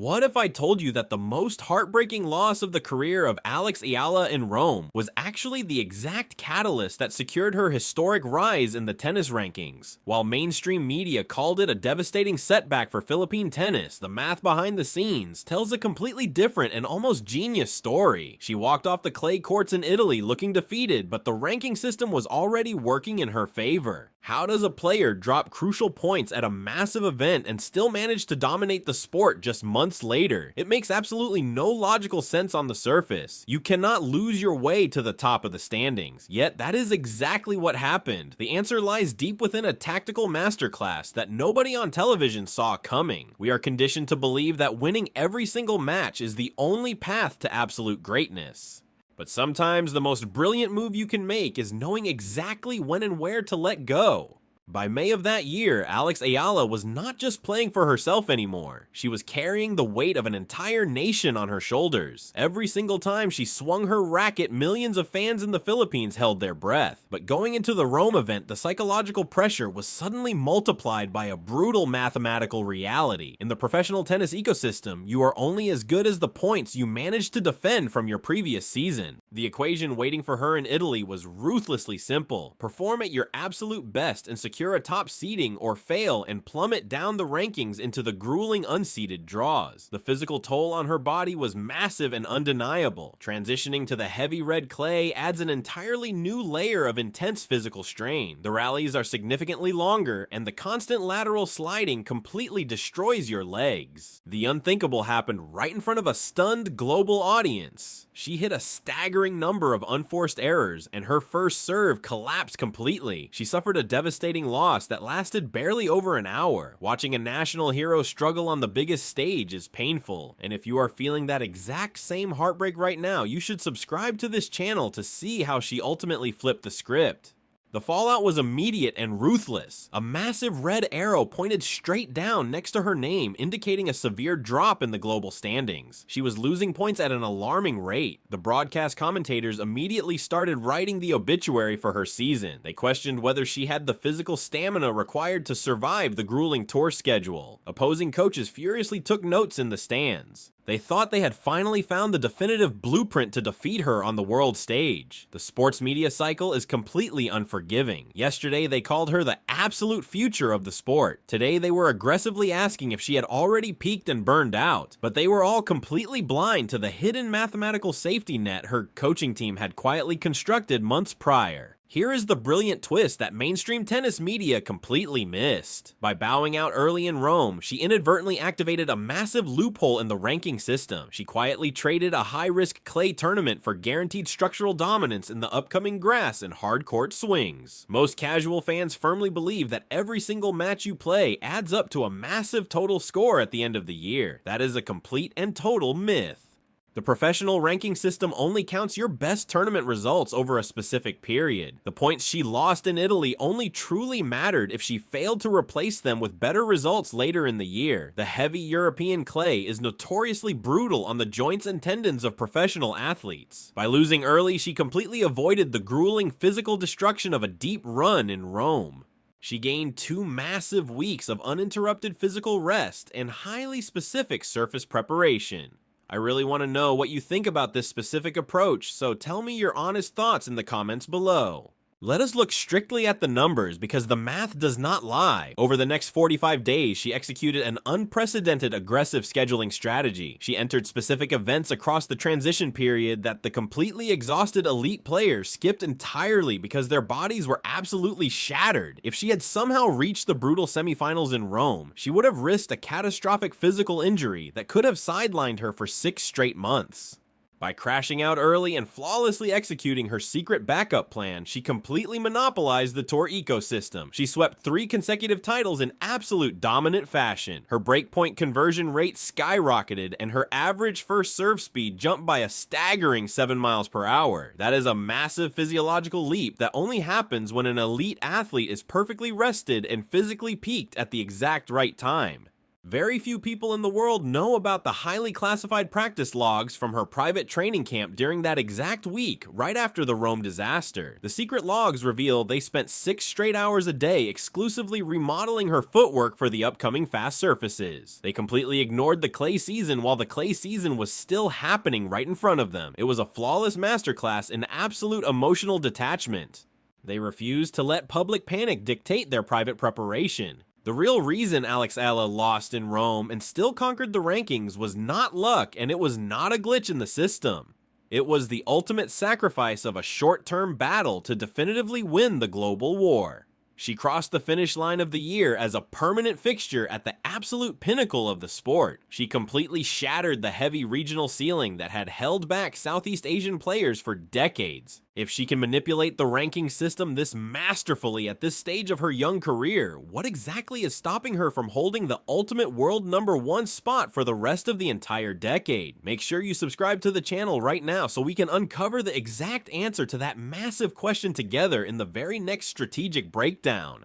What if I told you that the most heartbreaking loss of the career of Alex Eala in Rome was actually the exact catalyst that secured her historic rise in the tennis rankings? While mainstream media called it a devastating setback for Philippine tennis, the math behind the scenes tells a completely different and almost genius story. She walked off the clay courts in Italy looking defeated, but the ranking system was already working in her favor. How does a player drop crucial points at a massive event and still manage to dominate the sport just months later? It makes absolutely no logical sense on the surface. You cannot lose your way to the top of the standings, yet that is exactly what happened. The answer lies deep within a tactical masterclass that nobody on television saw coming. We are conditioned to believe that winning every single match is the only path to absolute greatness. But sometimes the most brilliant move you can make is knowing exactly when and where to let go. By May of that year, Alex Eala was not just playing for herself anymore. She was carrying the weight of an entire nation on her shoulders. Every single time she swung her racket, millions of fans in the Philippines held their breath. But going into the Rome event, the psychological pressure was suddenly multiplied by a brutal mathematical reality. In the professional tennis ecosystem, you are only as good as the points you managed to defend from your previous season. The equation waiting for her in Italy was ruthlessly simple. Perform at your absolute best and secure a top seeding, or fail and plummet down the rankings into the grueling unseeded draws. The physical toll on her body was massive and undeniable. Transitioning to the heavy red clay adds an entirely new layer of intense physical strain. The rallies are significantly longer, and the constant lateral sliding completely destroys your legs. The unthinkable happened right in front of a stunned global audience. She hit a staggering number of unforced errors, and her first serve collapsed completely. She suffered a devastating loss that lasted barely over an hour. Watching a national hero struggle on the biggest stage is painful, and if you are feeling that exact same heartbreak right now, you should subscribe to this channel to see how she ultimately flipped the script. The fallout was immediate and ruthless. A massive red arrow pointed straight down next to her name, indicating a severe drop in the global standings. She was losing points at an alarming rate. The broadcast commentators immediately started writing the obituary for her season. They questioned whether she had the physical stamina required to survive the grueling tour schedule. Opposing coaches furiously took notes in the stands. They thought they had finally found the definitive blueprint to defeat her on the world stage. The sports media cycle is completely unforgiving. Yesterday, they called her the absolute future of the sport. Today, they were aggressively asking if she had already peaked and burned out. But they were all completely blind to the hidden mathematical safety net her coaching team had quietly constructed months prior. Here is the brilliant twist that mainstream tennis media completely missed. By bowing out early in Rome, she inadvertently activated a massive loophole in the ranking system. She quietly traded a high-risk clay tournament for guaranteed structural dominance in the upcoming grass and hard court swings. Most casual fans firmly believe that every single match you play adds up to a massive total score at the end of the year. That is a complete and total myth. The professional ranking system only counts your best tournament results over a specific period. The points she lost in Italy only truly mattered if she failed to replace them with better results later in the year. The heavy European clay is notoriously brutal on the joints and tendons of professional athletes. By losing early, she completely avoided the grueling physical destruction of a deep run in Rome. She gained 2 massive weeks of uninterrupted physical rest and highly specific surface preparation. I really want to know what you think about this specific approach, so tell me your honest thoughts in the comments below. Let us look strictly at the numbers because the math does not lie. Over the next 45 days, she executed an unprecedented aggressive scheduling strategy. She entered specific events across the transition period that the completely exhausted elite players skipped entirely because their bodies were absolutely shattered. If she had somehow reached the brutal semifinals in Rome, she would have risked a catastrophic physical injury that could have sidelined her for 6 straight months. By crashing out early and flawlessly executing her secret backup plan, she completely monopolized the tour ecosystem. She swept 3 consecutive titles in absolute dominant fashion. Her breakpoint conversion rate skyrocketed, and her average first serve speed jumped by a staggering 7 miles per hour. That is a massive physiological leap that only happens when an elite athlete is perfectly rested and physically peaked at the exact right time. Very few people in the world know about the highly classified practice logs from her private training camp during that exact week, right after the Rome disaster. The secret logs reveal they spent 6 straight hours a day exclusively remodeling her footwork for the upcoming fast surfaces. They completely ignored the clay season while the clay season was still happening right in front of them. It was a flawless masterclass in absolute emotional detachment. They refused to let public panic dictate their private preparation. The real reason Alex Eala lost in Rome and still conquered the rankings was not luck, and it was not a glitch in the system. It was the ultimate sacrifice of a short-term battle to definitively win the global war. She crossed the finish line of the year as a permanent fixture at the absolute pinnacle of the sport. She completely shattered the heavy regional ceiling that had held back Southeast Asian players for decades. If she can manipulate the ranking system this masterfully at this stage of her young career, what exactly is stopping her from holding the ultimate world #1 spot for the rest of the entire decade? Make sure you subscribe to the channel right now so we can uncover the exact answer to that massive question together in the very next strategic breakdown.